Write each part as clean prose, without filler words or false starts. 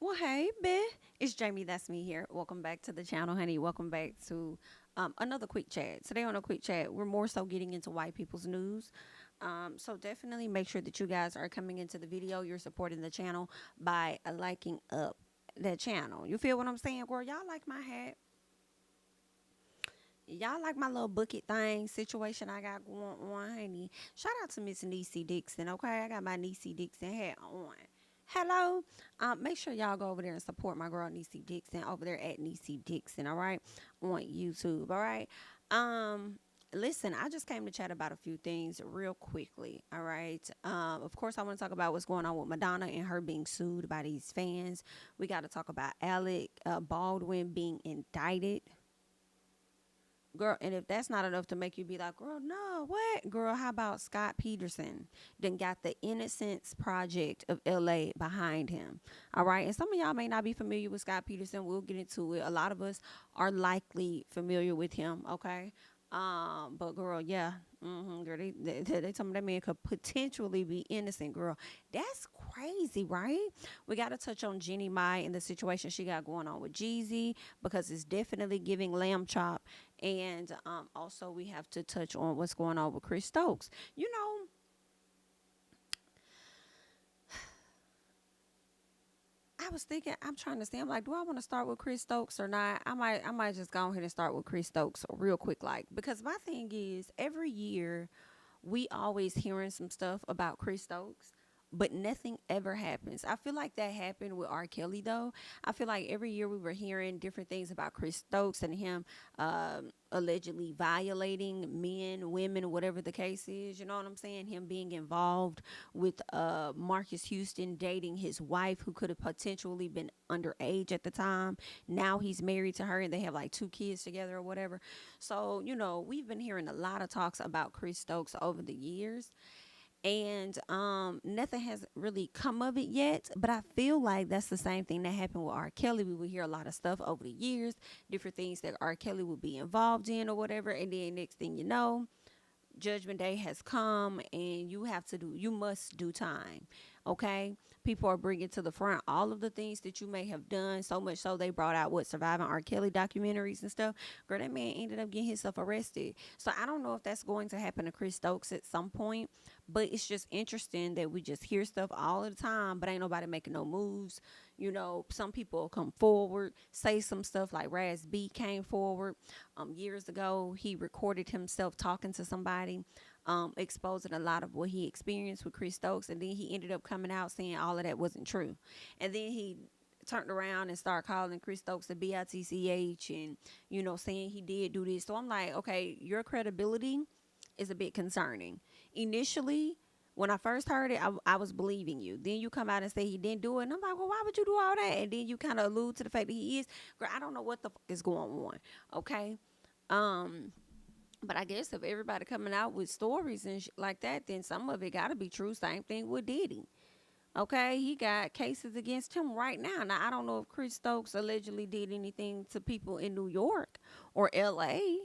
Well, hey, Beh. It's Jamie. That's me here. Welcome back to the channel, honey. Welcome back to another quick chat. Today on a quick chat, we're more so getting into white people's news. So definitely make sure that you guys are coming into the video. You're supporting the channel by liking up the channel. You feel what I'm saying, girl? Y'all like my hat? Y'all like my little bucket thing situation I got going on, honey? Shout out to Miss Niecy Dixon, okay? I got my Niecy Dixon hat on. Hello. Make sure y'all go over there and support my girl Niecy Dixon over there at Niecy Dixon, all right? On YouTube, all right? Um, Listen, I just came to chat about a few things real quickly, all right? Of course, I want to talk about what's going on with Madonna and her being sued by these fans. We got to talk about Alec Baldwin being indicted, girl. And if that's not enough to make you be like, girl, no, what, girl, how about Scott Peterson then got the Innocence Project of LA behind him? All right, and some of y'all may not be familiar with Scott Peterson. We'll get into it. A lot of us are likely familiar with him, okay? But girl, yeah, girl, they told me that man could potentially be innocent, girl. That's crazy, right? We got to touch on Jeannie Mai and the situation she got going on with Jeezy, because it's definitely giving lamb chop. And also we have to touch on what's going on with Chris Stokes. You know, I was thinking, I'm trying to say, I'm like, do I want to start with Chris Stokes or not? I might just go ahead and start with Chris Stokes real quick, like, because my thing is, every year we always hearing some stuff about Chris Stokes, but nothing ever happens. I feel like that happened with R. Kelly though. I feel like every year we were hearing different things about Chris Stokes and him allegedly violating men, women, whatever the case is. You know what I'm saying? Him being involved with Marcus Houston dating his wife, who could have potentially been underage at the time. Now he's married to her and they have like two kids together or whatever. So, you know, we've been hearing a lot of talks about Chris Stokes over the years, and nothing has really come of it yet. But I feel like that's the same thing that happened with R. Kelly. We would hear a lot of stuff over the years, different things that R. Kelly would be involved in or whatever, and then next thing you know, Judgment Day has come and you must do time. Okay? People are bringing to the front all of the things that you may have done, so much so they brought out what, Surviving R. Kelly documentaries and stuff. Girl, that man ended up getting himself arrested. So I don't know if that's going to happen to Chris Stokes at some point, but it's just interesting that we just hear stuff all the time, but ain't nobody making no moves. You know, some people come forward, say some stuff, like Raz B came forward years ago. He recorded himself talking to somebody, exposing a lot of what he experienced with Chris Stokes, and then he ended up coming out saying all of that wasn't true. And then he turned around and started calling Chris Stokes a bitch, and, you know, saying he did do this. So I'm like, okay, your credibility is a bit concerning. Initially, when I first heard it, I was believing you. Then you come out and say he didn't do it. And I'm like, well, why would you do all that? And then you kind of allude to the fact that he is. Girl, I don't know what the fuck is going on. Okay. Um, but I guess if everybody coming out with stories and like that, then some of it got to be true. Same thing with Diddy. Okay, he got cases against him right now. Now I don't know if Chris Stokes allegedly did anything to people in New York or L.A.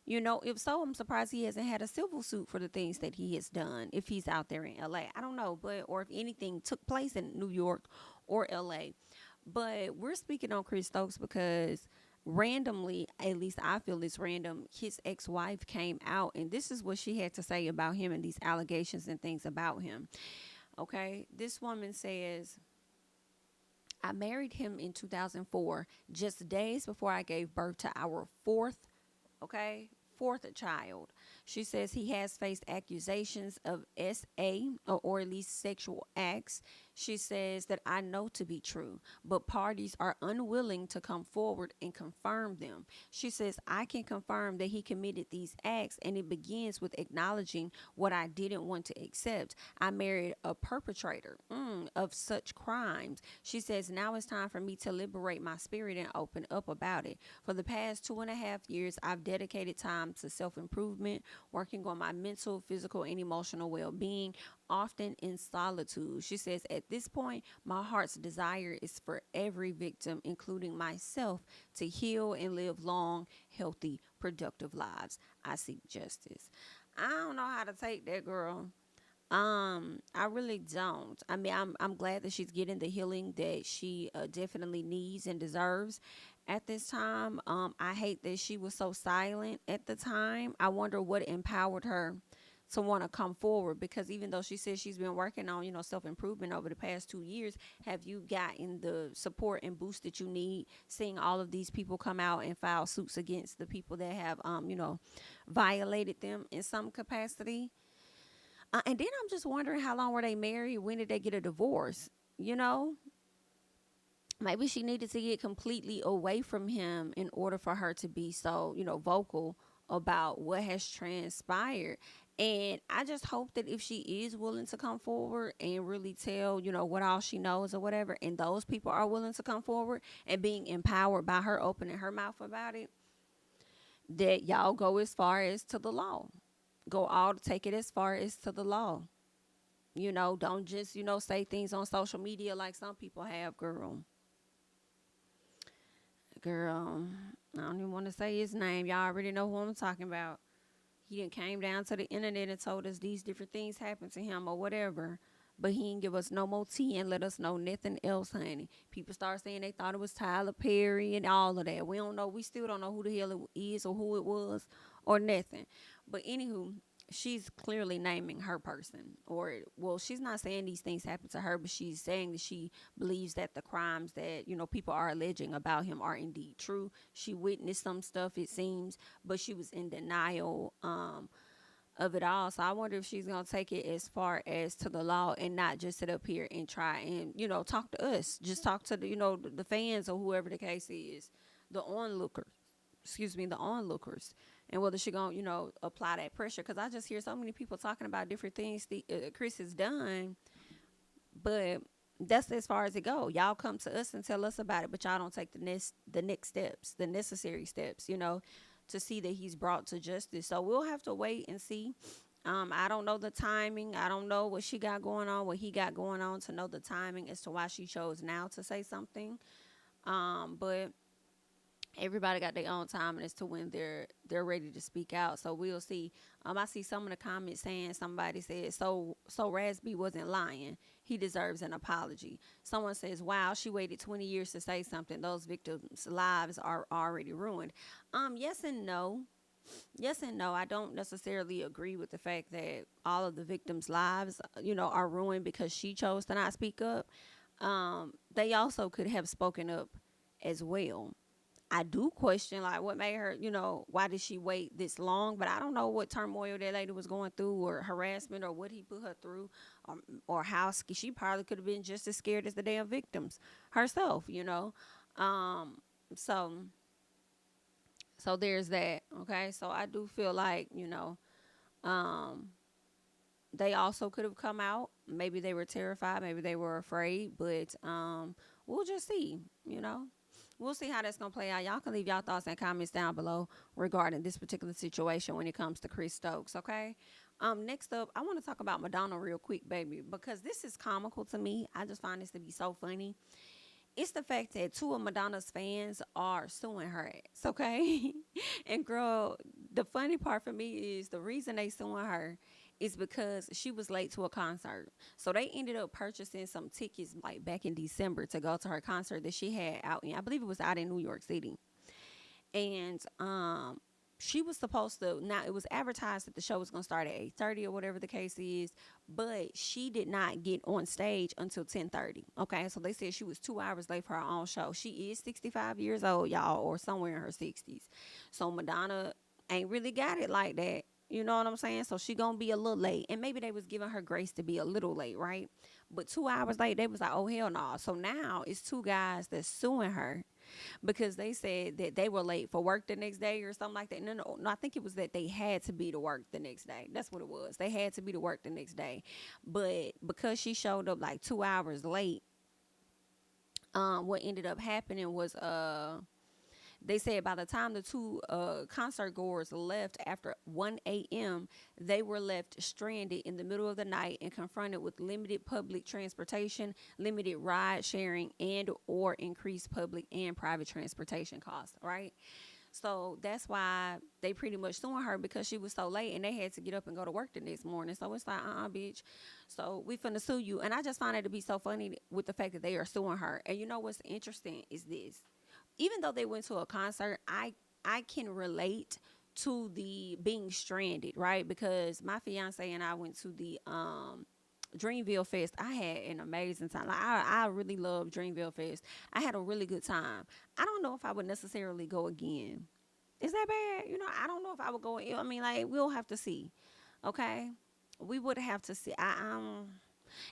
You know, if so, I'm surprised he hasn't had a civil suit for the things that he has done. If he's out there in L.A., I don't know, but or if anything took place in New York or L.A. But we're speaking on Chris Stokes because randomly, at least I feel it's random, his ex-wife came out and this is what she had to say about him and these allegations and things about him. Okay, this woman says, I married him in 2004, just days before I gave birth to our okay, fourth child. She says he has faced accusations of SA, or at least sexual acts. She says that I know to be true, but parties are unwilling to come forward and confirm them. She says I can confirm that he committed these acts, and it begins with acknowledging what I didn't want to accept. I married a perpetrator of such crimes. She says now it's time for me to liberate my spirit and open up about it. For the past 2.5 years, I've dedicated time to self improvement, working on my mental, physical, and emotional well being, often in solitude. She says, at this point, my heart's desire is for every victim, including myself, to heal and live long, healthy, productive lives. I seek justice. I don't know how to take that, girl. I really don't. I mean, I'm glad that she's getting the healing that she definitely needs and deserves at this time. I hate that she was so silent at the time. I wonder what empowered her to want to come forward, because even though she says she's been working on, self improvement over the past 2 years, have you gotten the support and boost that you need? Seeing all of these people come out and file suits against the people that have, violated them in some capacity. And then I'm just wondering, how long were they married? When did they get a divorce? You know, maybe she needed to get completely away from him in order for her to be so, vocal about what has transpired. And I just hope that if she is willing to come forward and really tell, what all she knows or whatever, and those people are willing to come forward and being empowered by her opening her mouth about it, that y'all go as far as to the law. Go all to take it as far as to the law. Don't just, say things on social media like some people have, girl. Girl, I don't even want to say his name. Y'all already know who I'm talking about. He didn't came down to the internet and told us these different things happened to him or whatever. But he didn't give us no more tea and let us know nothing else, honey. People start saying they thought it was Tyler Perry and all of that. We don't know. We still don't know who the hell it is or who it was or nothing. But anywho, she's clearly naming her person. Or, well, she's not saying these things happened to her, but she's saying that she believes that the crimes that, people are alleging about him are indeed true. She witnessed some stuff, it seems, but she was in denial of it all. So I wonder if she's gonna take it as far as to the law and not just sit up here and try and talk to us. Just talk to the fans or whoever the case is, the onlookers. Excuse me, the onlookers, and whether she gonna apply that pressure. Because I just hear so many people talking about different things Chris has done, but that's as far as it go. Y'all come to us and tell us about it, but y'all don't take the next steps, the necessary steps, to see that he's brought to justice. So we'll have to wait and see. I don't know the timing. I don't know what she got going on, what he got going on, to know the timing as to why she chose now to say something. But everybody got their own time as to when they're ready to speak out. So we'll see. I see some of the comments saying, somebody said, so Raspy wasn't lying. He deserves an apology. Someone says, wow, she waited 20 years to say something. Those victims' lives are already ruined. Yes and no. Yes and no. I don't necessarily agree with the fact that all of the victims' lives, are ruined because she chose to not speak up. They also could have spoken up as well. I do question, like, what made her, why did she wait this long? But I don't know what turmoil that lady was going through, or harassment, or what he put her through, or how she probably could have been just as scared as the damn victims herself. Um, so so there's that. Okay, so I do feel like um, they also could have come out. Maybe they were terrified, maybe they were afraid, but we'll just see. We'll see how that's gonna play out. Y'all can leave y'all thoughts and comments down below regarding this particular situation when it comes to Chris Stokes. Okay. Next up, I want to talk about Madonna real quick, baby, because this is comical to me. I just find this to be so funny. It's the fact that two of Madonna's fans are suing her ass, okay? And girl, the funny part for me is the reason they suing her is because she was late to a concert. So they ended up purchasing some tickets like back in December to go to her concert that she had out in, I believe it was out in New York City. And she was supposed to, now it was advertised that the show was going to start at 8:30 or whatever the case is, but she did not get on stage until 10:30. Okay, so they said she was 2 hours late for her own show. She is 65 years old, y'all, or somewhere in her 60s. So Madonna ain't really got it like that. You know what I'm saying? So she gonna be a little late, and maybe they was giving her grace to be a little late, right? But 2 hours late, they was like, oh hell no. So now it's two guys that's suing her because they said that they were late for work the next day or something like that. No, I think it was that they had to be to work the next day. That's what it was. They had to be to work the next day. But because she showed up like 2 hours late, what ended up happening was they said by the time the two concert goers left after 1 a.m., they were left stranded in the middle of the night and confronted with limited public transportation, limited ride sharing, and or increased public and private transportation costs, right? So that's why they pretty much suing her because she was so late and they had to get up and go to work the next morning. So it's like, bitch. So we finna sue you. And I just find it to be so funny with the fact that they are suing her. And you know what's interesting is this. Even though they went to a concert, I can relate to the being stranded, right? Because my fiance and I went to the Dreamville Fest. I had an amazing time. Like I really love Dreamville Fest. I had a really good time. I don't know if I would necessarily go again. Is that bad? I don't know if I would go. I mean, like we'll have to see. Okay, we would have to see.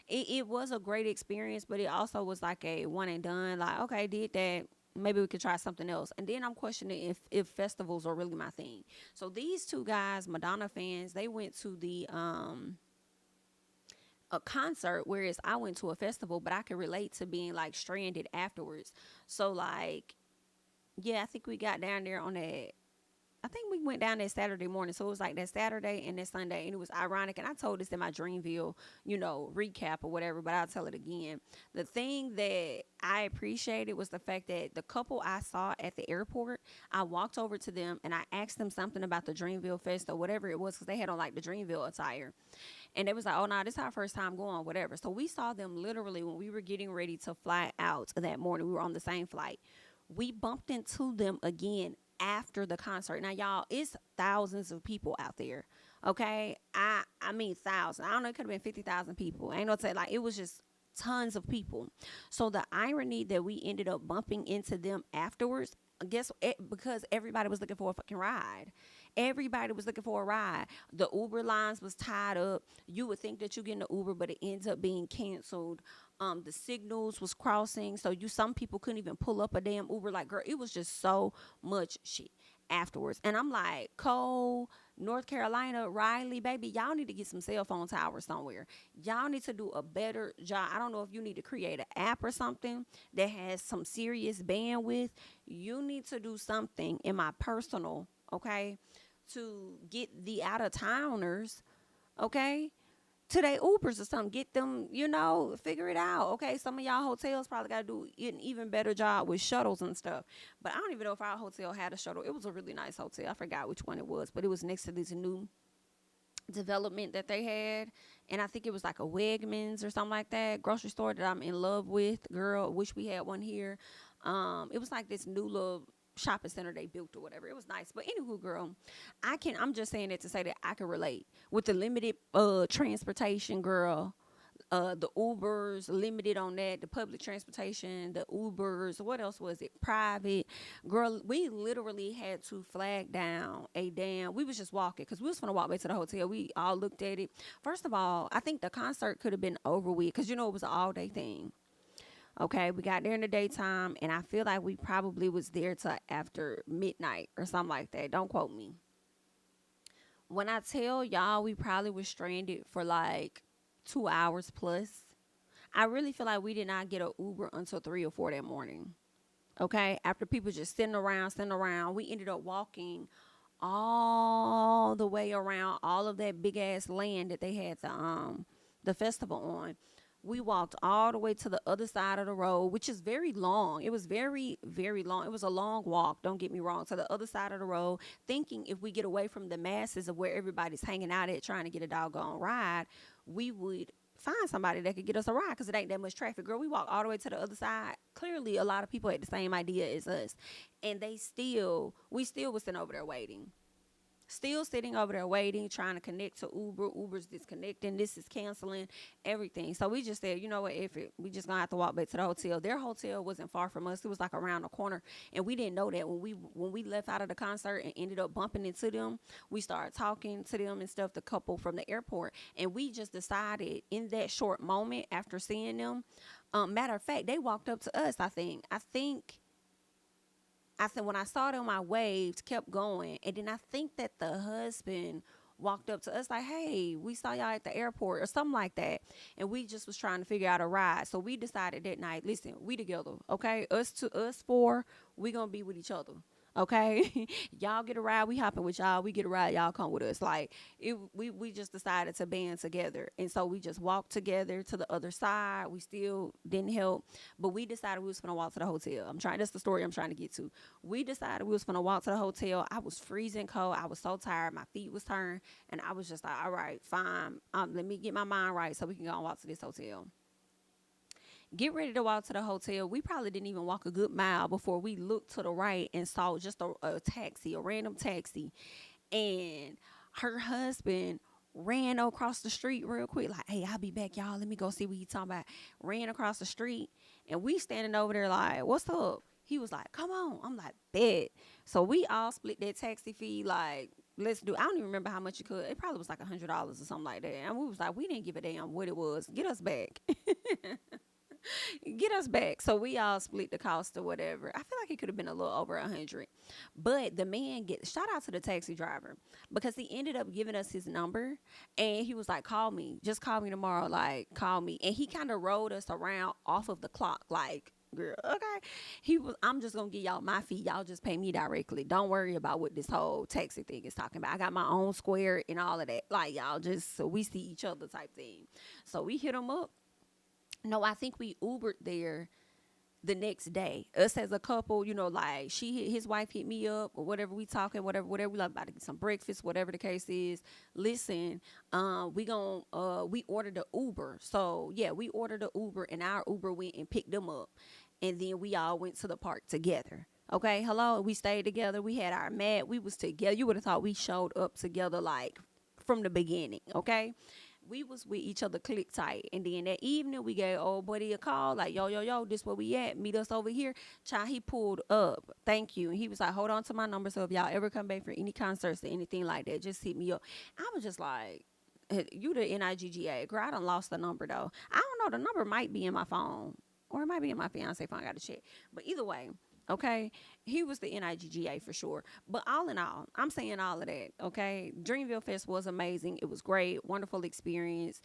It was a great experience, but it also was like a one and done. Like, okay, did that. Maybe we could try something else. And then I'm questioning if festivals are really my thing. So these two guys, Madonna fans, they went to the a concert, whereas I went to a festival, but I could relate to being like stranded afterwards. So like, yeah, I think we got down there on that. I think we went down that Saturday morning. So it was like that Saturday and that Sunday. And it was ironic. And I told this in my Dreamville, recap or whatever, but I'll tell it again. The thing that I appreciated was the fact that the couple I saw at the airport, I walked over to them and I asked them something about the Dreamville Fest or whatever it was because they had on like the Dreamville attire. And they was like, oh, no, this is our first time going, whatever. So we saw them literally when we were getting ready to fly out that morning. We were on the same flight. We bumped into them again after the concert. Now, y'all, it's thousands of people out there. Okay, I mean thousands. I don't know. It could have been 50,000 people. I ain't no say like it was just tons of people. So the irony that we ended up bumping into them afterwards, guess it, because everybody was looking for a fucking ride. Everybody was looking for a ride. The Uber lines was tied up. You would think that you getting an Uber, but it ends up being canceled. The signals was crossing, so some people couldn't even pull up a damn Uber. Like, girl, it was just so much shit afterwards. And I'm like, Cole, North Carolina, Riley, baby, y'all need to get some cell phone towers somewhere. Y'all need to do a better job. I don't know if you need to create an app or something that has some serious bandwidth. You need to do something in my personal, okay, to get the out of towners, okay, to their Ubers or something. Get them, figure it out. Okay, some of y'all hotels probably got to do an even better job with shuttles and stuff. But I don't even know if our hotel had a shuttle. It was a really nice hotel. I forgot which one it was, but it was next to this new development that they had. And I think it was like a Wegmans or something like that, grocery store that I'm in love with. Girl, wish we had one here. It was like this new little shopping center they built or whatever. It was nice. But anywho, girl, I'm just saying it to say that I can relate with the limited transportation, girl. The Ubers limited on that, the public transportation, the Ubers, what else was it? Private. Girl, we literally had to flag down we was just walking because we was gonna walk back to the hotel. We all looked at it. First of all, I think the concert could have been over with because it was an all day thing. Okay, we got there in the daytime, and I feel like we probably was there till after midnight or something like that. Don't quote me. When I tell y'all we probably was stranded for like 2 hours plus, I really feel like we did not get an Uber until 3 or 4 that morning. Okay, after people just sitting around, we ended up walking all the way around all of that big ass land that they had the festival on. We walked all the way to the other side of the road, which is very long. It was very, very long. It was a long walk, don't get me wrong, to the other side of the road, thinking if we get away from the masses of where everybody's hanging out at trying to get a doggone ride, we would find somebody that could get us a ride because it ain't that much traffic. Girl, we walked all the way to the other side. Clearly, a lot of people had the same idea as us. And we still was sitting over there waiting. Still sitting over there waiting, trying to connect to Uber. Uber's disconnecting. This is canceling everything. So we just said, you know what, we just gonna have to walk back to the hotel. Their hotel wasn't far from us. It was like around the corner, and we didn't know that when we left out of the concert and ended up bumping into them. We started talking to them and stuff. The couple from the airport, and we just decided in that short moment after seeing them. Matter of fact, they walked up to us. I think. I said, when I saw them, I waved, kept going. And then I think that the husband walked up to us like, hey, we saw y'all at the airport or something like that. And we just was trying to figure out a ride. So we decided that night, listen, we together, okay? Us four, we going to be with each other. Okay, y'all get a ride, we hopping with y'all. We get a ride, y'all come with us. Like we just decided to band together, and so we just walked together to the other side. We still didn't help, but we decided we was gonna walk to the hotel. I'm trying. That's the story I'm trying to get to. We decided we was gonna walk to the hotel. I was freezing cold. I was so tired. My feet was turned, and I was just like, all right, fine. Let me get my mind right so we can go and walk to this hotel. Get ready to walk to the hotel. We probably didn't even walk a good mile before we looked to the right and saw just a taxi, a random taxi. And her husband ran across the street real quick, like, hey, I'll be back, y'all. Let me go see what he talking about. Ran across the street, and we standing over there like, what's up? He was like, come on. I'm like, bet. So we all split that taxi fee, like, let's do. I don't even remember how much it could. It probably was like $100 or something like that. And we was like, we didn't give a damn what it was. Get us back. Get us back. So we all split the cost or whatever. I feel like it could have been a little over 100. But the man shout out to the taxi driver, because he ended up giving us his number, and he was like, call me. Just call me tomorrow. Like, call me. And he kind of rode us around off of the clock. Like, girl, okay. I'm just gonna give y'all my fee. Y'all just pay me directly. Don't worry about what this whole taxi thing is talking about. I got my own square and all of that. Like, y'all just so we see each other type thing. So we hit him up. No, I think we Ubered there the next day. Us as a couple, like his wife hit me up or whatever, we talking, whatever, we like about to get some breakfast, whatever the case is. Listen, we ordered the Uber. So yeah, we ordered the Uber, and our Uber went and picked them up. And then we all went to the park together. Okay, hello, we stayed together. We had our mat. We was together. You would have thought we showed up together like from the beginning. Okay. We was with each other click tight. And then that evening we gave old buddy a call, like, yo, this where we at. Meet us over here. Child, he pulled up. Thank you. And he was like, hold on to my number. So if y'all ever come back for any concerts or anything like that, just hit me up. I was just like, you the NIGGA. Girl, I done lost the number though. I don't know. The number might be in my phone. Or it might be in my fiance phone. I got to check. But either way, okay, he was the NIGGA for sure. But all in all, I'm saying all of that. Okay, Dreamville Fest was amazing. It was great, wonderful experience.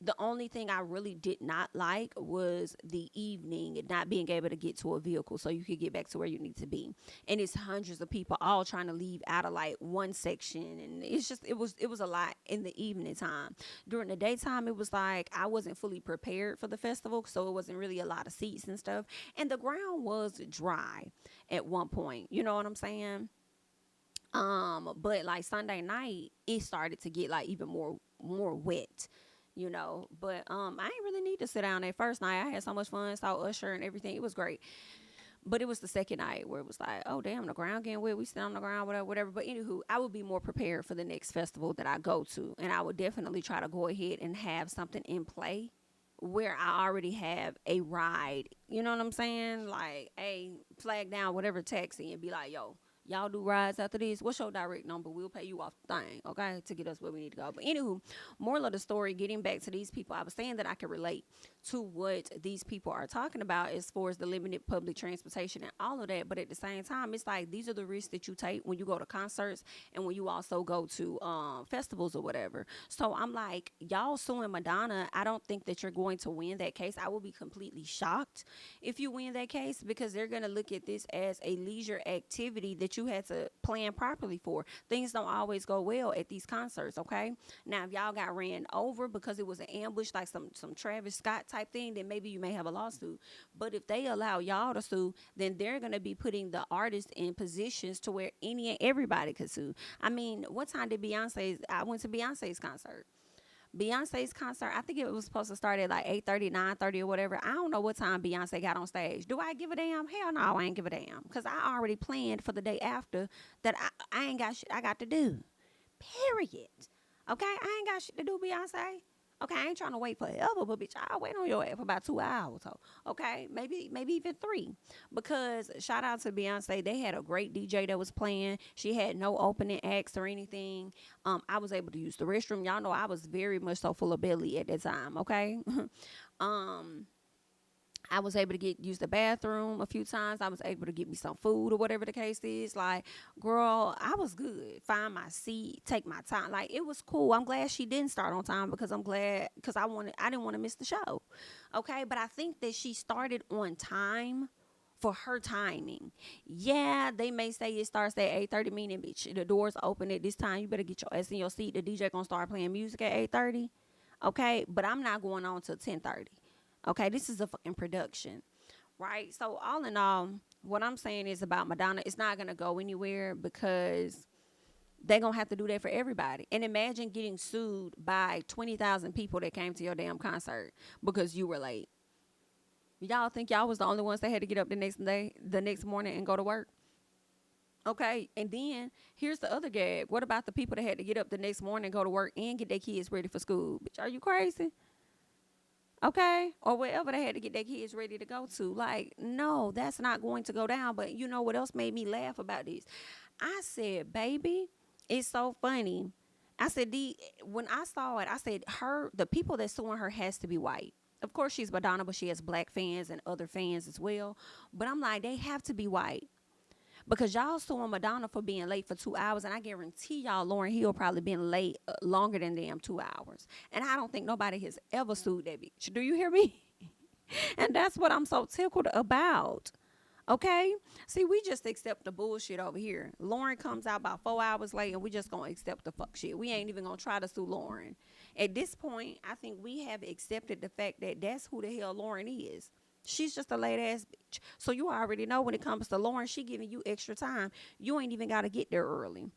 The only thing I really did not like was the evening and not being able to get to a vehicle so you could get back to where you need to be. And it's hundreds of people all trying to leave out of like one section, and it was a lot in the evening time. During the daytime, it was like I wasn't fully prepared for the festival, so it wasn't really a lot of seats and stuff. And the ground was dry at one point. You know what I'm saying? But like Sunday night, it started to get like even more wet. But I ain't really need to sit down that first night. I had so much fun, saw Usher and everything. It was great. But it was the second night where it was like, oh damn, the ground getting wet. We sit on the ground, whatever. But anywho, I would be more prepared for the next festival that I go to, and I would definitely try to go ahead and have something in play where I already have a ride. You know what I'm saying? Like, hey, flag down whatever taxi and be like, yo, y'all do rides after this. What's your direct number? We'll pay you off the thing, okay, to get us where we need to go. But anywho, moral of the story, getting back to these people, I was saying that I can relate to what these people are talking about as far as the limited public transportation and all of that. But at the same time, it's like these are the risks that you take when you go to concerts and when you also go to festivals or whatever. So I'm like, y'all suing Madonna. I don't think that you're going to win that case. I will be completely shocked if you win that case, because they're going to look at this as a leisure activity that you had to plan properly for. Things don't always go well at these concerts, okay? Now, if y'all got ran over because it was an ambush, like some Travis Scott type thing, then maybe you may have a lawsuit. But if they allow y'all to sue, then they're going to be putting the artists in positions to where any and everybody could sue. I mean, what time did I went to Beyonce's concert. Beyonce's concert, I think it was supposed to start at like 8:30, 9:30 or whatever. I don't know what time Beyonce got on stage. Do I give a damn? Hell no, I ain't give a damn. Because I already planned for the day after that I ain't got shit I got to do. Period. Okay? I ain't got shit to do, Beyonce. Okay, I ain't trying to wait forever, but bitch, I'll wait on your ass for about 2 hours. So, okay, maybe even 3. Because shout out to Beyonce, they had a great DJ that was playing. She had no opening acts or anything. I was able to use the restroom. Y'all know I was very much so full of belly at that time. Okay, I was able to use the bathroom a few times. I was able to get me some food or whatever the case is. Like, girl, I was good. Find my seat, take my time. Like, it was cool. I'm glad she didn't start on time because I didn't want to miss the show. Okay, but I think that she started on time for her timing. Yeah, they may say it starts at 8:30, meaning bitch, the doors open at this time. You better get your ass in your seat. The DJ gonna start playing music at 8:30. Okay, but I'm not going on till 10:30. Okay, this is a fucking production, right? So all in all, what I'm saying is about Madonna, it's not gonna go anywhere because they're gonna have to do that for everybody. And imagine getting sued by 20,000 people that came to your damn concert because you were late. Y'all think y'all was the only ones that had to get up the next morning and go to work? Okay, and then here's the other gag. What about the people that had to get up the next morning, go to work, and get their kids ready for school? Bitch, are you crazy? Okay, or wherever they had to get their kids ready to go to. Like, no, that's not going to go down. But you know what else made me laugh about this? I said, baby, it's so funny. I said, when I saw it, I said, the people that's suing her has to be white. Of course, she's Madonna, but she has black fans and other fans as well. But I'm like, they have to be white. Because y'all suing Madonna for being late for 2 hours, and I guarantee y'all Lauryn Hill probably been late longer than them 2 hours. And I don't think nobody has ever sued that bitch. Do you hear me? And that's what I'm so tickled about. Okay? See, we just accept the bullshit over here. Lauryn comes out about 4 hours late, and we just gonna accept the fuck shit. We ain't even gonna try to sue Lauryn. At this point, I think we have accepted the fact that that's who the hell Lauryn is. She's just a late ass bitch. So you already know when it comes to Lauryn, she giving you extra time. You ain't even got to get there early.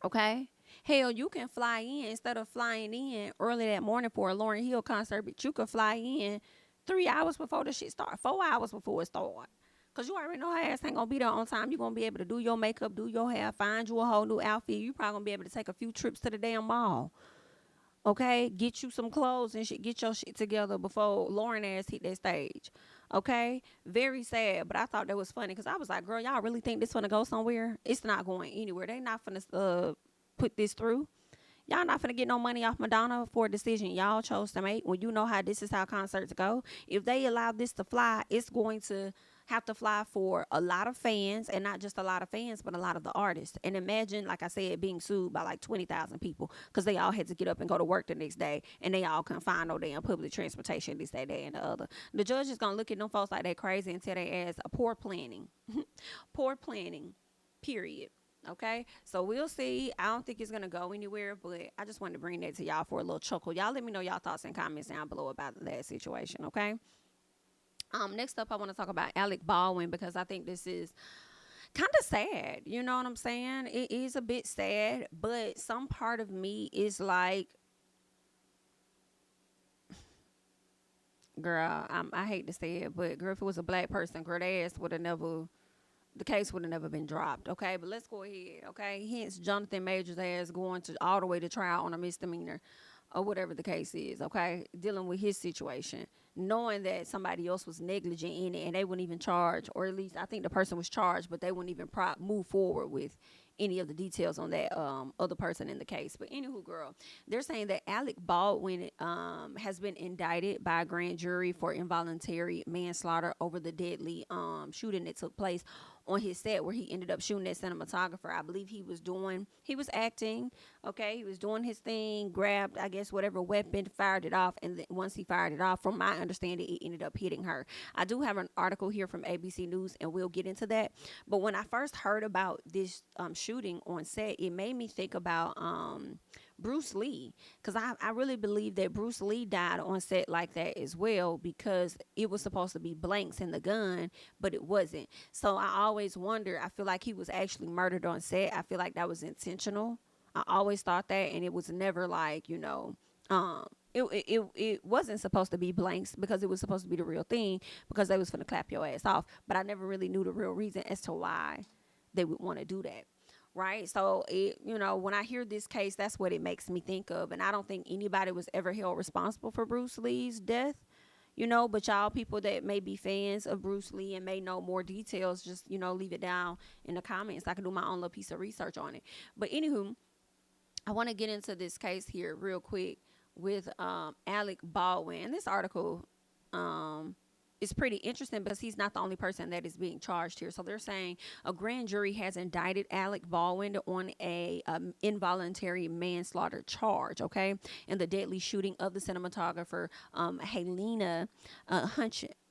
Okay? Hell, you can fly in instead of flying in early that morning for a Lauryn Hill concert, but you could fly in 3 hours before the shit start, 4 hours before it start. Because you already know her ass ain't going to be there on time. You're going to be able to do your makeup, do your hair, find you a whole new outfit. You probably going to be able to take a few trips to the damn mall. Okay, get you some clothes and shit. Get your shit together before Lauryn ass hit that stage. Okay, very sad, but I thought that was funny because I was like, girl, y'all really think this gonna go somewhere? It's not going anywhere. They not gonna put this through. Y'all not gonna get no money off Madonna for a decision y'all chose to make when you know how this is how concerts go. If they allow this to fly, it's going to have to fly for a lot of fans, and not just a lot of fans, but a lot of the artists. And imagine, like I said, being sued by like 20,000 people because they all had to get up and go to work the next day, and they all couldn't find no damn public transportation this, that, and the other. The judge is gonna look at them folks like they crazy and tell their ass a poor planning. Poor planning, period. Okay, so we'll see. I don't think it's gonna go anywhere, but I just wanted to bring that to y'all for a little chuckle. Y'all let me know y'all thoughts and comments down below about that situation. Okay. Next up, I want to talk about Alec Baldwin because I think this is kind of sad. You know what I'm saying? It is a bit sad, but some part of me is like, girl, I hate to say it, but girl, if it was a black person, girl, their ass would have never, the case would have never been dropped. Okay, but let's go ahead. Okay, hence Jonathan Majors' ass going to all the way to trial on a misdemeanor or whatever the case is. Okay, dealing with his situation, knowing that somebody else was negligent in it and they wouldn't even charge, or at least I think the person was charged, but they wouldn't even move forward with any of the details on that other person in the case. But anywho, girl, they're saying that Alec Baldwin has been indicted by a grand jury for involuntary manslaughter over the deadly shooting that took place on his set where he ended up shooting that cinematographer. I believe he was acting, okay, he was doing his thing, grabbed, I guess, whatever weapon, fired it off, and once he fired it off, from my understanding, it ended up hitting her. I do have an article here from ABC News, and we'll get into that. But when I first heard about this shooting on set, it made me think about Bruce Lee, because I really believe that Bruce Lee died on set like that as well, because it was supposed to be blanks in the gun, but it wasn't. So I always wonder, I feel like he was actually murdered on set. I feel like that was intentional. I always thought that, and it was never like, it wasn't supposed to be blanks, because it was supposed to be the real thing, because they was finna clap your ass off. But I never really knew the real reason as to why they would want to do that. Right. So, when I hear this case, that's what it makes me think of. And I don't think anybody was ever held responsible for Bruce Lee's death, but y'all people that may be fans of Bruce Lee and may know more details, just, leave it down in the comments. I can do my own little piece of research on it. But anywho, I want to get into this case here real quick with Alec Baldwin. And this article is pretty interesting because he's not the only person that is being charged here. So they're saying a grand jury has indicted Alec Baldwin on a involuntary manslaughter charge, okay, in the deadly shooting of the cinematographer Helena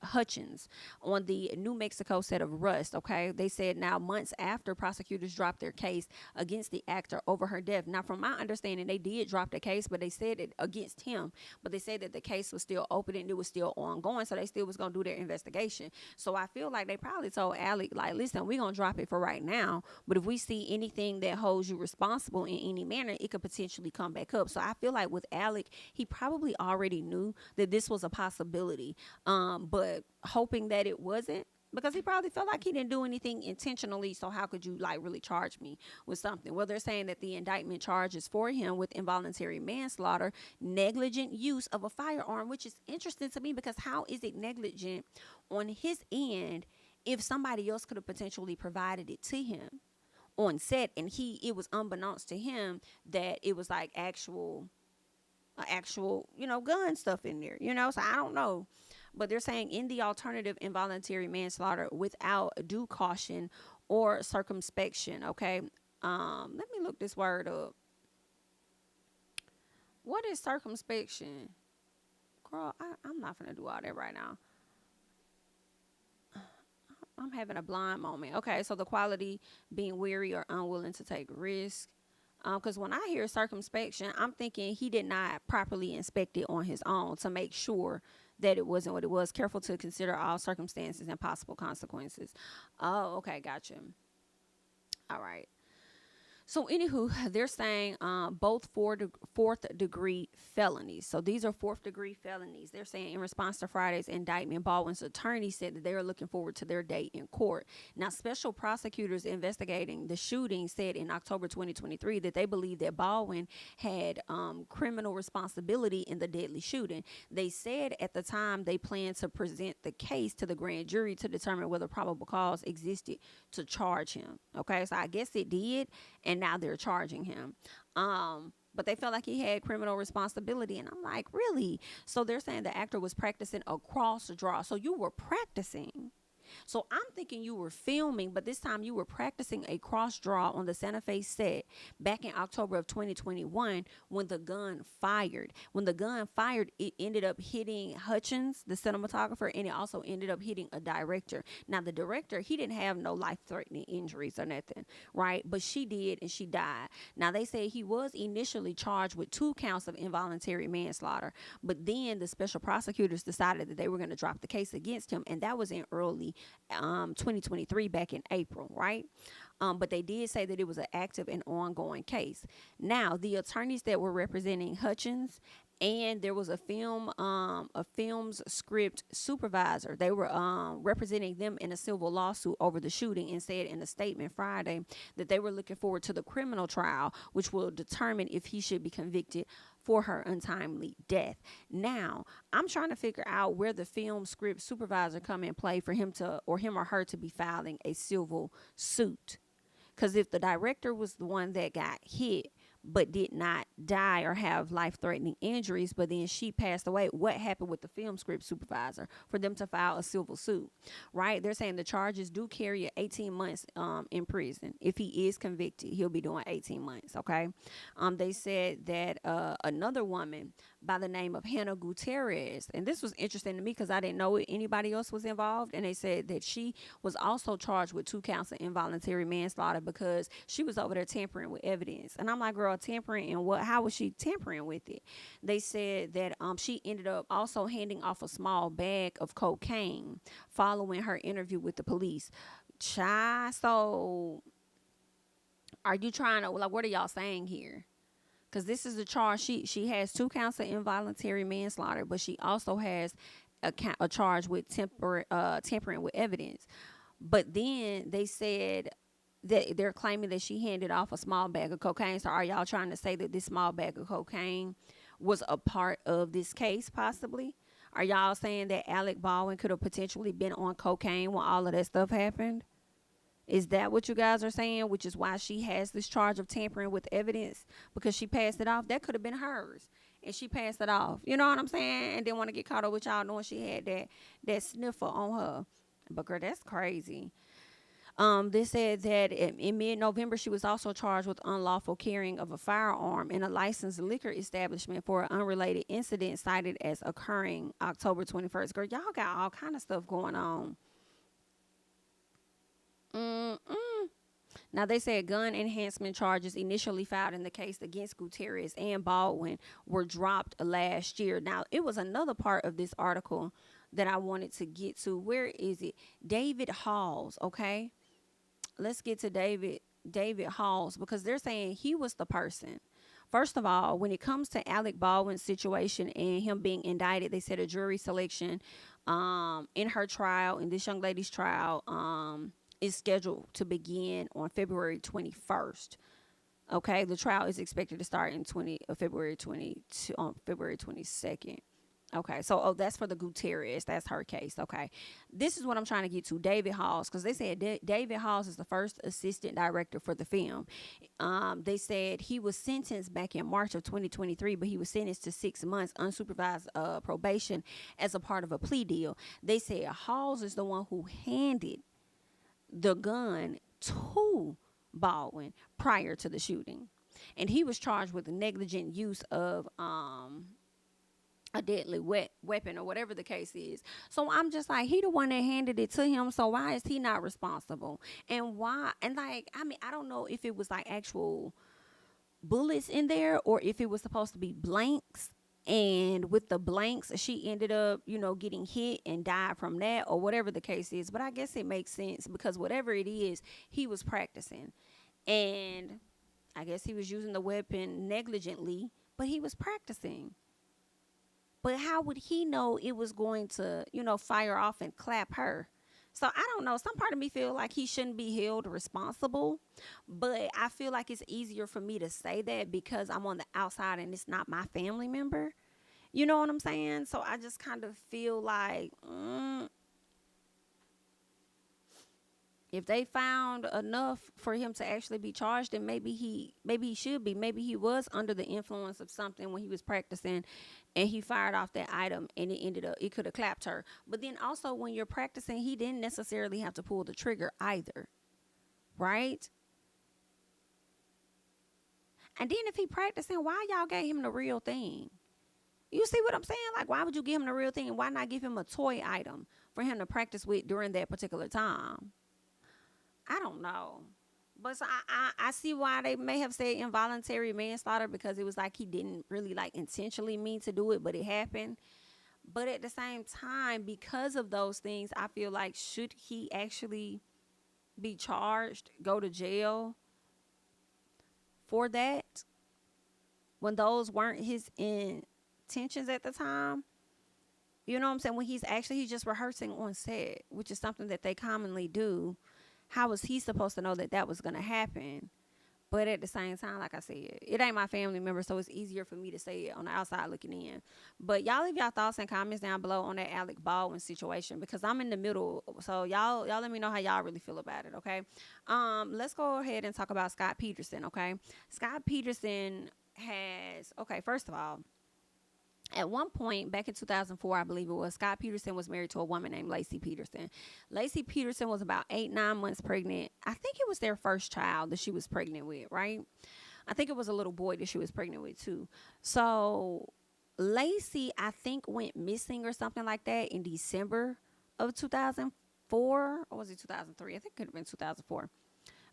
Hutchins on the New Mexico set of Rust. Okay, they said now months after prosecutors dropped their case against the actor over her death. Now, from my understanding, they did drop the case, but they said it against him. But they said that the case was still open and it was still ongoing, so they still was gonna do their investigation. So I feel like they probably told Alec, like, listen, we're gonna drop it for right now, but if we see anything that holds you responsible in any manner, it could potentially come back up. So I feel like with Alec, he probably already knew that this was a possibility, but hoping that it wasn't, because he probably felt like he didn't do anything intentionally. So how could you like really charge me with something? Well, they're saying that the indictment charges for him with involuntary manslaughter, negligent use of a firearm, which is interesting to me because how is it negligent on his end if somebody else could have potentially provided it to him on set, and it was unbeknownst to him that it was like actual gun stuff in there, so I don't know. But they're saying in the alternative, involuntary manslaughter without due caution or circumspection. Okay, let me look this word up. What is circumspection? Girl, I'm not gonna do all that right now. I'm having a blind moment. Okay, so the quality being weary or unwilling to take risk. Because when I hear circumspection, I'm thinking he did not properly inspect it on his own to make sure that it wasn't what it was. Careful to consider all circumstances and possible consequences. Oh, okay, gotcha. All right. So, anywho, they're saying both fourth degree felonies. So, these are fourth degree felonies. They're saying in response to Friday's indictment, Baldwin's attorney said that they are looking forward to their day in court. Now, special prosecutors investigating the shooting said in October 2023 that they believe that Baldwin had criminal responsibility in the deadly shooting. They said at the time they planned to present the case to the grand jury to determine whether probable cause existed to charge him. Okay, so I guess it did. And now they're charging him. But they felt like he had criminal responsibility. And I'm like, really? So they're saying the actor was practicing a cross draw. So you were practicing. So I'm thinking you were filming, but this time you were practicing a cross draw on the Santa Fe set back in October of 2021 when the gun fired. When the gun fired, it ended up hitting Hutchins, the cinematographer, and it also ended up hitting a director. Now, the director, he didn't have no life-threatening injuries or nothing, right? But she did, and she died. Now, they say he was initially charged with 2 counts of involuntary manslaughter, but then the special prosecutors decided that they were going to drop the case against him, and that was in early 2023, back in April, right? But they did say that it was an active and ongoing case. Now, the attorneys that were representing Hutchins, and there was a film's script supervisor. They were representing them in a civil lawsuit over the shooting, and said in a statement Friday that they were looking forward to the criminal trial, which will determine if he should be convicted for her untimely death. Now, I'm trying to figure out where the film script supervisor come in play for him or her to be filing a civil suit. Because if the director was the one that got hit but did not die or have life-threatening injuries, but then she passed away, what happened with the film script supervisor for them to file a civil suit, right? They're saying the charges do carry 18 months in prison. If he is convicted, he'll be doing 18 months, okay? They said that another woman by the name of Hannah Gutierrez, and this was interesting to me because I didn't know anybody else was involved, and they said that she was also charged with 2 counts of involuntary manslaughter because she was over there tampering with evidence. And I'm like, girl, tampering and what? How was she tampering with it? They said that she ended up also handing off a small bag of cocaine following her interview with the police. So are you trying to, like, what are y'all saying here? Because this is the charge. She has 2 counts of involuntary manslaughter, but she also has a charge with tampering with evidence. But then they said that they're claiming that she handed off a small bag of cocaine. So are y'all trying to say that this small bag of cocaine was a part of this case, possibly? Are y'all saying that Alec Baldwin could have potentially been on cocaine when all of that stuff happened? Is that what you guys are saying? Which is why she has this charge of tampering with evidence, because she passed it off. That could have been hers, and she passed it off. You know what I'm saying? And didn't want to get caught up with y'all knowing she had that sniffer on her. But girl, that's crazy. They said that in mid-November, she was also charged with unlawful carrying of a firearm in a licensed liquor establishment for an unrelated incident cited as occurring October 21st. Girl, y'all got all kind of stuff going on. Mm-mm. Now, they said gun enhancement charges initially filed in the case against Gutierrez and Baldwin were dropped last year. Now, it was another part of this article that I wanted to get to. Where is it? David Halls, okay? Let's get to David Halls, because they're saying he was the person. First of all, when it comes to Alec Baldwin's situation and him being indicted, they said a jury selection in her trial, in this young lady's trial, is scheduled to begin on February 21st. Okay, the trial is expected to start in February 22 on February 22nd. Okay, so that's for the Gutierrez. That's her case. Okay, this is what I'm trying to get to. David Halls, because they said David Halls is the first assistant director for the film. They said he was sentenced back in March of 2023, but he was sentenced to 6 months unsupervised probation as a part of a plea deal. They said Halls is the one who handed the gun to Baldwin prior to the shooting, and he was charged with the negligent use of a deadly weapon or whatever the case is. So I'm just like, he the one that handed it to him, so why is he not responsible? And why? And like, I mean, I don't know if it was like actual bullets in there or if it was supposed to be blanks, and with the blanks she ended up, getting hit and died from that, or whatever the case is. But I guess it makes sense, because whatever it is, he was practicing, and I guess he was using the weapon negligently, but he was practicing. But how would he know it was going to, fire off and clap her? So I don't know. Some part of me feel like he shouldn't be held responsible. But I feel like it's easier for me to say that because I'm on the outside and it's not my family member. You know what I'm saying? So I just kind of feel like, if they found enough for him to actually be charged, then maybe he should be. Maybe he was under the influence of something when he was practicing and he fired off that item and it could have clapped her. But then also when you're practicing, he didn't necessarily have to pull the trigger either. Right? And then if he practicing, why y'all gave him the real thing? You see what I'm saying? Like, why would you give him the real thing? Why not give him a toy item for him to practice with during that particular time? I don't know. But so I see why they may have said involuntary manslaughter, because it was like he didn't really like intentionally mean to do it, but it happened. But at the same time, because of those things, I feel like, should he actually be charged, go to jail for that, when those weren't his intentions at the time? You know what I'm saying? When he's just rehearsing on set, which is something that they commonly do. How was he supposed to know that was going to happen? But at the same time, like I said, it ain't my family member, so it's easier for me to say it on the outside looking in. But y'all leave y'all thoughts and comments down below on that Alec Baldwin situation, because I'm in the middle. So y'all let me know how y'all really feel about it, okay? Let's go ahead and talk about Scott Peterson, okay? Scott Peterson first of all, at one point back in 2004, I believe it was, Scott Peterson was married to a woman named Lacey Peterson. Lacey Peterson was about 9 months pregnant. I think it was their first child that she was pregnant with, right? I think it was a little boy that she was pregnant with too. So Lacey, I think, went missing or something like that in December of 2004, or was it 2003? I think it could have been 2004.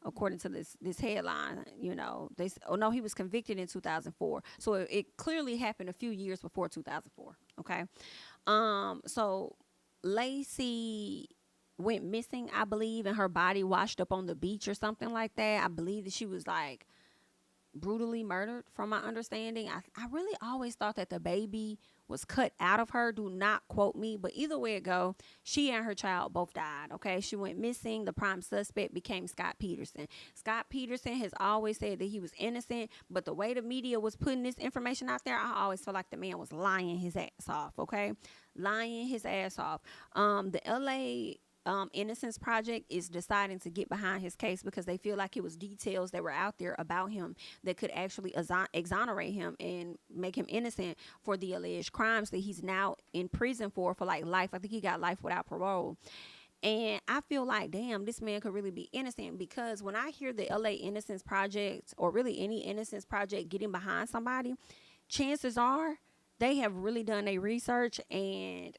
According to this headline, he was convicted in 2004. So it clearly happened a few years before 2004. Okay. So Lacey went missing, I believe, and her body washed up on the beach or something like that. I believe that she was like brutally murdered, from my understanding. I really always thought that the baby was cut out of her. Do not quote me, but either way it go, she and her child both died. Okay, she went missing. The prime suspect became Scott Peterson. Scott Peterson has always said that he was innocent, but the way the media was putting this information out there, I always felt like the man was lying his ass off. Okay, lying his ass off. The LA Innocence Project is deciding to get behind his case because they feel like it was details that were out there about him that could actually exonerate him and make him innocent for the alleged crimes that he's now in prison for like life. I think he got life without parole. And I feel like, damn, this man could really be innocent, because when I hear the LA Innocence Project, or really any Innocence Project getting behind somebody, chances are they have really done their research, and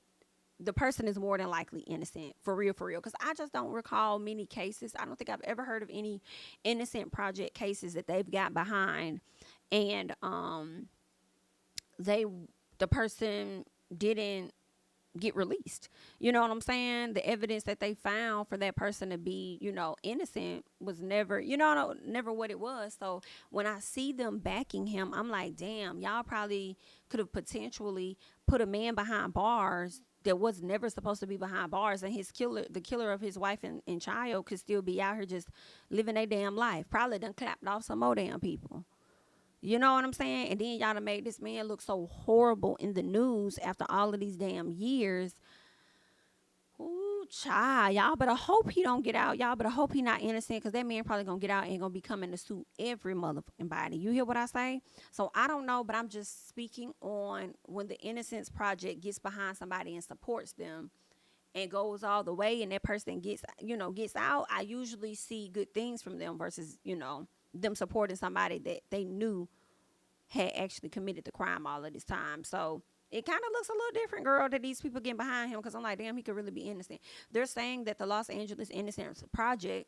the person is more than likely innocent, for real, for real. Because I just don't recall many cases. I don't think I've ever heard of any Innocent Project cases that they've got behind, and they the person didn't get released. You know what I'm saying? The evidence that they found for that person to be, innocent was never, never what it was. So when I see them backing him, I'm like, damn, y'all probably could have potentially put a man behind bars that was never supposed to be behind bars, and the killer of his wife and child, could still be out here just living their damn life. Probably done clapped off some more damn people. You know what I'm saying? And then y'all done made this man look so horrible in the news after all of these damn years. Ooh, child. Y'all better hope he don't get out. Y'all better hope he not innocent, because that man probably gonna get out and gonna be coming to sue every motherfucking body. You hear what I say? So I don't know, but I'm just speaking on when the Innocence Project gets behind somebody and supports them and goes all the way, and that person gets out. I usually see good things from them versus, them supporting somebody that they knew had actually committed the crime all of this time. So it kind of looks a little different, girl, that these people getting behind him, because I'm like, damn, he could really be innocent. They're saying that the Los Angeles Innocence Project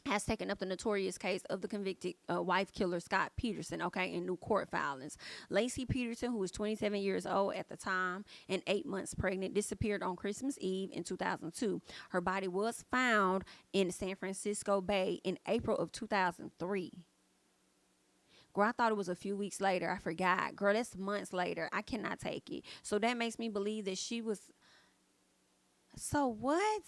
has taken up the notorious case of the convicted wife killer Scott Peterson, in new court filings. Lacey Peterson, who was 27 years old at the time and 8 months pregnant, disappeared on Christmas Eve in 2002. Her body was found in San Francisco Bay in April of 2003. Girl, I thought it was a few weeks later. I forgot. Girl, that's months later. I cannot take it. So that makes me believe that she was... So what?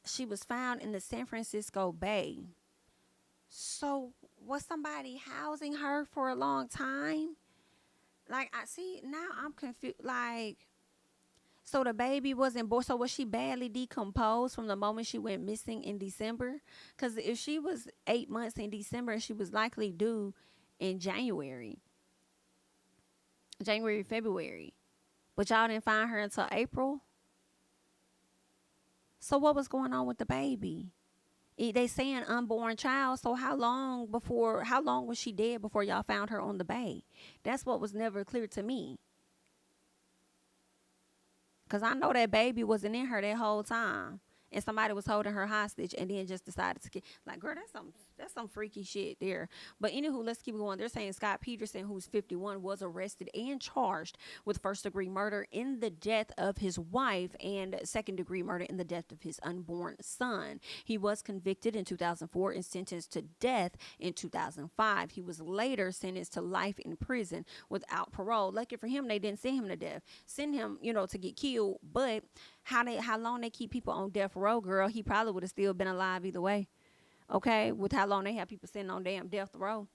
She was found in the San Francisco Bay. So was somebody housing her for a long time? Like, I see, now I'm confused. Like, so the baby wasn't born. So was she badly decomposed from the moment she went missing in December? Because if she was 8 months in December, she was likely due in January, February. But y'all didn't find her until April? So what was going on with the baby? They saying unborn child. So how long was she dead before y'all found her on the bay? That's what was never clear to me. Because I know that baby wasn't in her that whole time. And somebody was holding her hostage and then just decided to get, like, girl, that's some freaky shit there. But anywho, let's keep going. They're saying Scott Peterson, who's 51, was arrested and charged with first-degree murder in the death of his wife and second-degree murder in the death of his unborn son. He was convicted in 2004 and sentenced to death in 2005. He was later sentenced to life in prison without parole. Lucky for him, they didn't send him to death. Send him, to get killed. But how long they keep people on death row, girl, he probably would have still been alive either way. Okay, with how long they have people sitting on damn death row.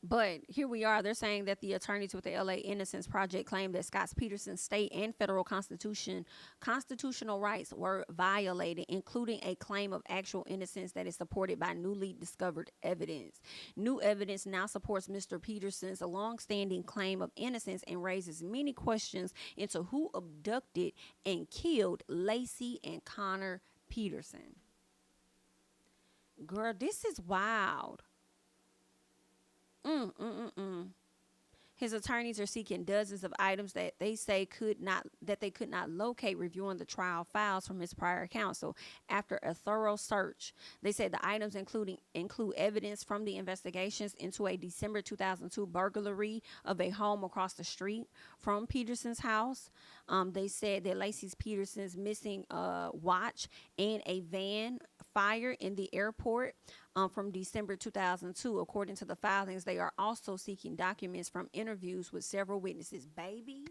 But here we are. They're saying that the attorneys with the LA Innocence Project claim that Scott Peterson's state and federal constitutional rights were violated, including a claim of actual innocence that is supported by newly discovered evidence. New evidence now supports Mr. Peterson's long-standing claim of innocence and raises many questions into who abducted and killed Lacey and Connor Peterson. Girl, this is wild. His attorneys are seeking dozens of items that they say could not locate, reviewing the trial files from his prior counsel. After a thorough search, they said the items include evidence from the investigations into a December 2002 burglary of a home across the street from Peterson's house. They said that Lacey Peterson's missing watch and a van fire in the airport from December 2002. According to the filings, they are also seeking documents from interviews with several witnesses. Baby,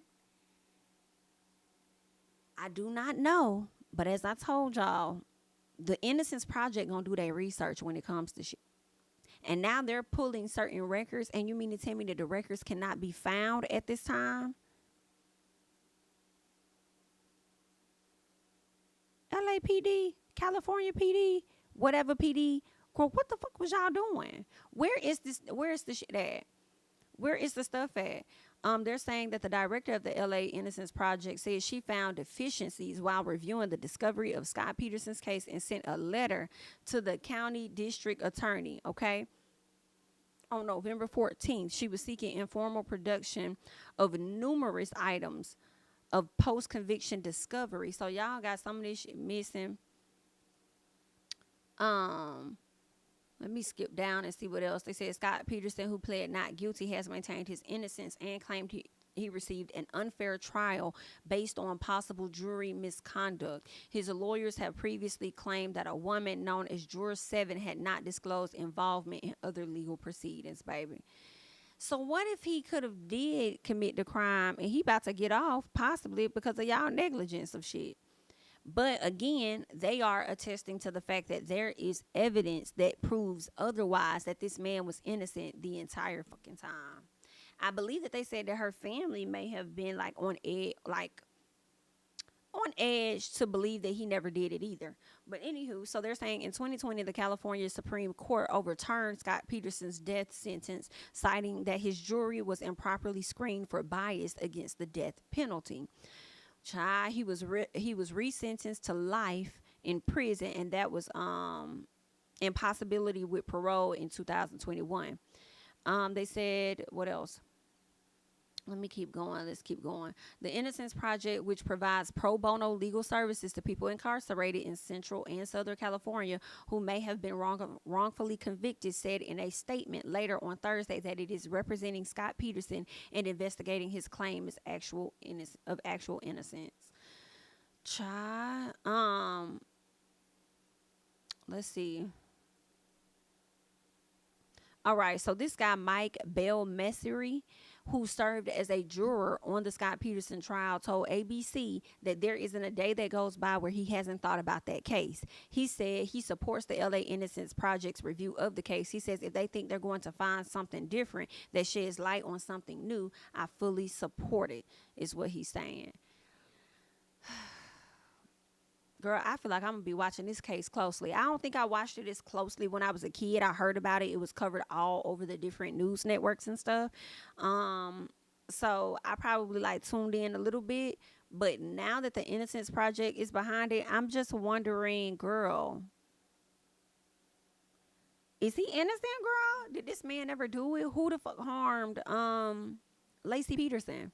I do not know, but as I told y'all, the Innocence Project gonna do their research when it comes to shit. And now they're pulling certain records, and you mean to tell me that the records cannot be found at this time? LAPD, California PD, whatever PD. Girl, what the fuck was y'all doing? Where is the shit at? Where is the stuff at? They're saying that the director of the LA Innocence Project said she found deficiencies while reviewing the discovery of Scott Peterson's case and sent a letter to the county district attorney. Okay. On November 14th, she was seeking informal production of numerous items of post-conviction discovery. So y'all got some of this shit missing. Let me skip down and see what else. They said Scott Peterson, who pled not guilty, has maintained his innocence and claimed he received an unfair trial based on possible jury misconduct. His lawyers have previously claimed that a woman known as Juror 7 had not disclosed involvement in other legal proceedings, baby. So what if he could have did commit the crime and he about to get off possibly because of y'all negligence of shit? But again, they are attesting to the fact that there is evidence that proves otherwise, that this man was innocent the entire fucking time. I believe that they said that her family may have been on edge to believe that he never did it either. But anywho, so they're saying in 2020, the California Supreme Court overturned Scott Peterson's death sentence, citing that his jury was improperly screened for bias against the death penalty. He was resentenced to life in prison, and that was impossibility with parole in 2021. They said, what else? Let me keep going. Let's keep going. The Innocence Project, which provides pro bono legal services to people incarcerated in Central and Southern California who may have been wrongfully convicted, said in a statement later on Thursday that it is representing Scott Peterson and investigating his claim of actual innocence. Let's see. All right, so this guy, Mike Belmesseri, who served as a juror on the Scott Peterson trial, told ABC that there isn't a day that goes by where he hasn't thought about that case. He said he supports the LA Innocence Project's review of the case. He says if they think they're going to find something different that sheds light on something new, I fully support it, is what he's saying. Girl, I feel like I'm going to be watching this case closely. I don't think I watched it as closely when I was a kid. I heard about it. It was covered all over the different news networks and stuff. So I probably tuned in a little bit. But now that the Innocence Project is behind it, I'm just wondering, girl, is he innocent, girl? Did this man ever do it? Who the fuck harmed Lacey Peterson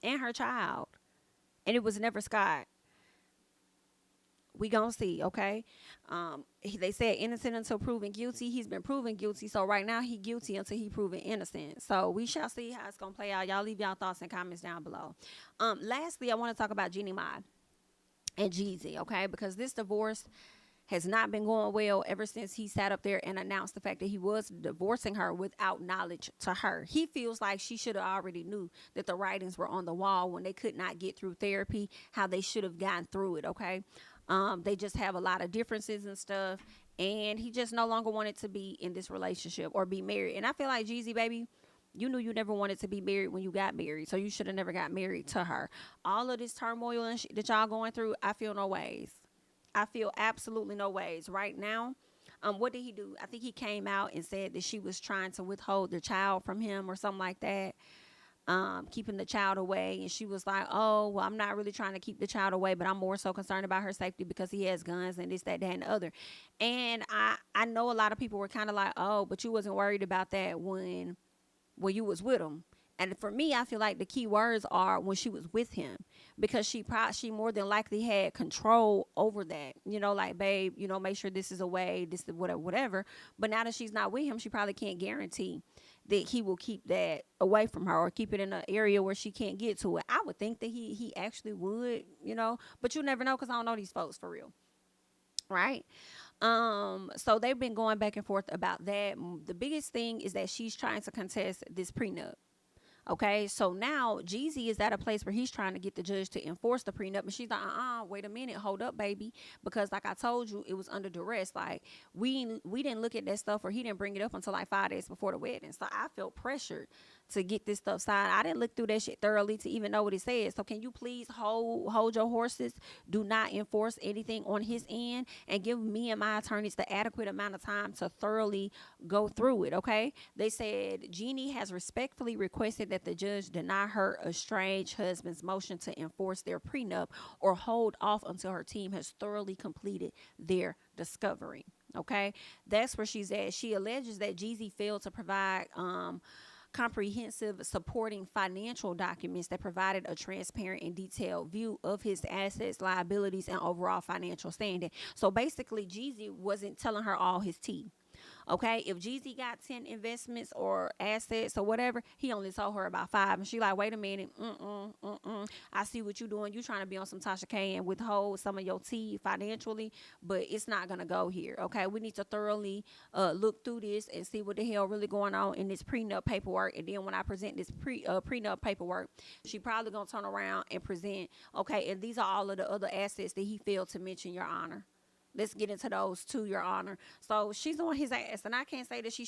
and her child? And it was never Scott. We gonna see, okay? They said innocent until proven guilty. He's been proven guilty, so right now he guilty until he proven innocent. So we shall see how it's gonna play out. Y'all leave y'all thoughts and comments down below. Lastly, I want to talk about Jeannie Mai and Jeezy, okay? Because this divorce has not been going well ever since he sat up there and announced the fact that he was divorcing her without knowledge to her. He feels like she should have already knew that the writings were on the wall when they could not get through therapy, how they should have gotten through it, okay? They just have a lot of differences and stuff, and he just no longer wanted to be in this relationship or be married. And I feel like Jeezy, baby, you knew you never wanted to be married when you got married, so you should have never got married to her. All of this turmoil and shit that y'all going through, I feel no ways. I feel absolutely no ways right now. What did he do? I think he came out and said that she was trying to withhold the child from him or something like that. Keeping the child away, and she was like, oh, well, I'm not really trying to keep the child away, but I'm more so concerned about her safety because he has guns and this, that, and the other. And I know a lot of people were kind of like, oh, but you wasn't worried about that when you was with him. And for me, I feel like the key words are when she was with him, because she more than likely had control over that, like, babe, make sure this is away, this is whatever. But now that she's not with him, she probably can't guarantee that he will keep that away from her or keep it in an area where she can't get to it. I would think that he actually would, but you never know because I don't know these folks for real. Right? So they've been going back and forth about that. The biggest thing is that she's trying to contest this prenup. Okay, so now Jeezy is at a place where he's trying to get the judge to enforce the prenup, and she's like, wait a minute, hold up, baby, because like I told you, it was under duress. Like we didn't look at that stuff, or he didn't bring it up until like 5 days before the wedding. So I felt pressured to get this stuff signed. I didn't look through that shit thoroughly to even know what it says. So can you please hold your horses? Do not enforce anything on his end, and give me and my attorneys the adequate amount of time to thoroughly go through it, okay? They said Jeannie has respectfully requested that the judge deny her estranged husband's motion to enforce their prenup or hold off until her team has thoroughly completed their discovery. Okay, that's where she's at. She alleges that Jeezy failed to provide comprehensive supporting financial documents that provided a transparent and detailed view of his assets, liabilities, and overall financial standing. So basically, Jeezy wasn't telling her all his tea. Okay, if Jeezy got 10 investments or assets or whatever, he only told her about 5. And she like, wait a minute, I see what you doing. You trying to be on some Tasha K and withhold some of your tea financially, but it's not going to go here. Okay, we need to thoroughly look through this and see what the hell really going on in this prenup paperwork. And then when I present this prenup paperwork, she probably going to turn around and present, okay, and these are all of the other assets that he failed to mention, Your Honor. Let's get into those too, Your Honor. So she's on his ass, and I can't say that she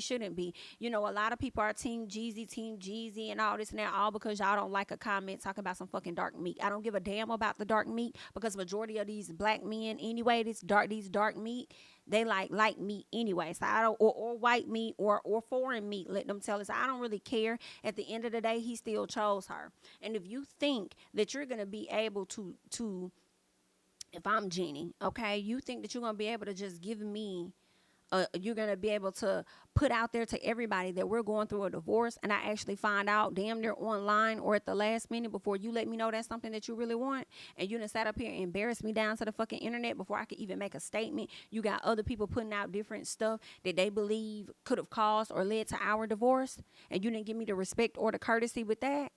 shouldn't be. You know, a lot of people are team Jeezy, and all this and that, all because y'all don't like a comment talking about some fucking dark meat. I don't give a damn about the dark meat, because majority of these black men anyway, these dark meat, they like light meat anyway. So I don't, or white meat or foreign meat. Let them tell us. I don't really care. At the end of the day, he still chose her. And if you think that you're gonna be able to if I'm Jeannie, okay, you think that you're going to be able to just give me, you're going to be able to put out there to everybody that we're going through a divorce, and I actually find out damn near online or at the last minute before you let me know that's something that you really want, and you done sat up here and embarrassed me down to the fucking internet before I could even make a statement. You got other people putting out different stuff that they believe could have caused or led to our divorce, and you didn't give me the respect or the courtesy with that.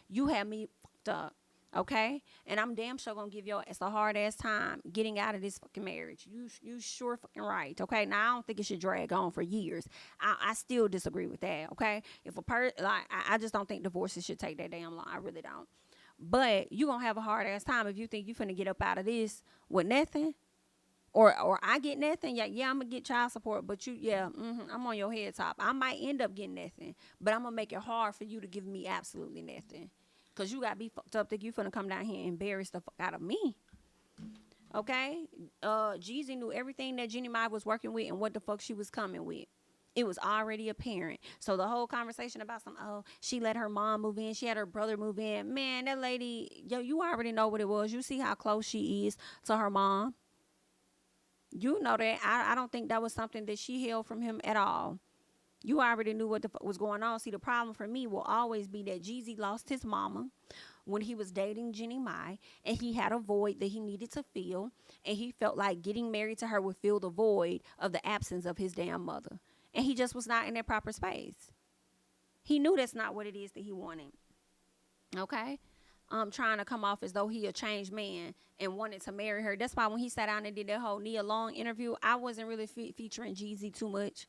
You had me fucked up. Okay, and I'm damn sure gonna give your ass a hard ass time getting out of this fucking marriage. You sure fucking right. Okay, now I don't think it should drag on for years. I still disagree with that. Okay, if I just don't think divorces should take that damn long. I really don't. But you gonna have a hard ass time if you think you finna get up out of this with nothing, or I get nothing. Yeah, I'm gonna get child support, but I'm on your head top. I might end up getting nothing, but I'm gonna make it hard for you to give me absolutely nothing. Because you got to be fucked up that you finna come down here and embarrass the fuck out of me. Okay? Jeezy knew everything that Jeannie Mai was working with and what the fuck she was coming with. It was already apparent. So the whole conversation about she let her mom move in. She had her brother move in. Man, that lady, you already know what it was. You see how close she is to her mom. You know that. I don't think that was something that she held from him at all. You already knew what the fuck was going on. See, the problem for me will always be that Jeezy lost his mama when he was dating Jeannie Mai, and he had a void that he needed to fill, and he felt like getting married to her would fill the void of the absence of his damn mother. And he just was not in that proper space. He knew that's not what it is that he wanted. Okay? Trying to come off as though he a changed man and wanted to marry her. That's why when he sat down and did that whole Nia Long interview, I wasn't really featuring Jeezy too much.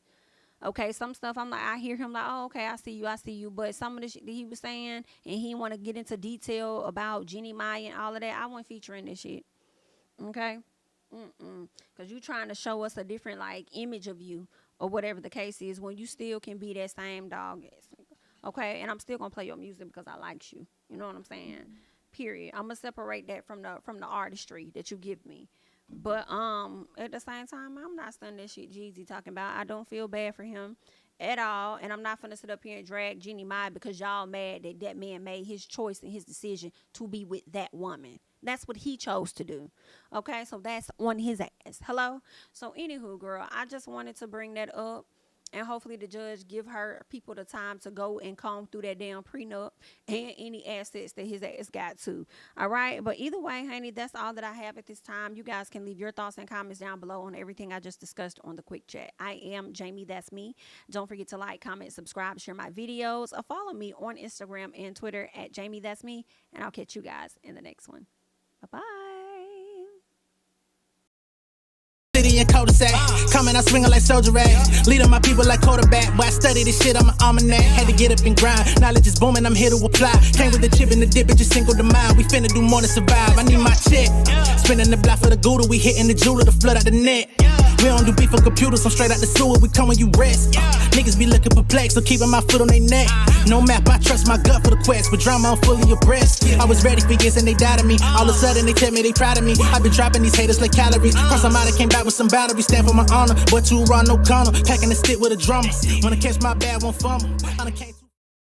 Okay, some stuff I'm like, I hear him like, oh, okay, I see you. But some of the shit that he was saying, and he want to get into detail about Jeannie Mai and all of that, I wasn't featuring this shit. Okay? Because you trying to show us a different, image of you or whatever the case is when you still can be that same dog ass. Okay? And I'm still going to play your music because I like you. You know what I'm saying? Period. I'm going to separate that from the artistry that you give me. But at the same time, I'm not stunned that shit Jeezy talking about. I don't feel bad for him at all. And I'm not finna sit up here and drag Jeannie Mai because y'all mad that man made his choice and his decision to be with that woman. That's what he chose to do. Okay, so that's on his ass. Hello? So anywho, girl, I just wanted to bring that up. And hopefully the judge give her people the time to go and comb through that damn prenup and any assets that his ass got to. All right. But either way, honey, that's all that I have at this time. You guys can leave your thoughts and comments down below on everything I just discussed on the quick chat. I am Jami, that's me. Don't forget to like, comment, subscribe, share my videos, or follow me on Instagram and Twitter at JamiThatsMe. And I'll catch you guys in the next one. Bye-bye. And cul-de-sac, coming out swinging like soldier rag, leading my people like quarterback. Boy, I study this shit, I'm an almanac. Had to get up and grind, knowledge is booming, I'm here to apply. Came with the chip and the dip, it just single the mind. We finna do more than survive, I need my check. Spinning the block for the gouda, we hitting the jeweler to flood out the net. We don't do beef on computers, I'm straight out the sewer, we come when you rest. Niggas be looking perplexed, so keeping my foot on their neck. No map, I trust my gut for the quest, but drama, I'm fully abreast. I was ready for years and they doubted me. All of a sudden they tell me they proud of me. I been dropping these haters like calories. Cross them out, I came back with some boundaries. Stand for my honor, but too raw, no corner. Packing the stick with a drummer. Wanna catch my bad, won't fumble.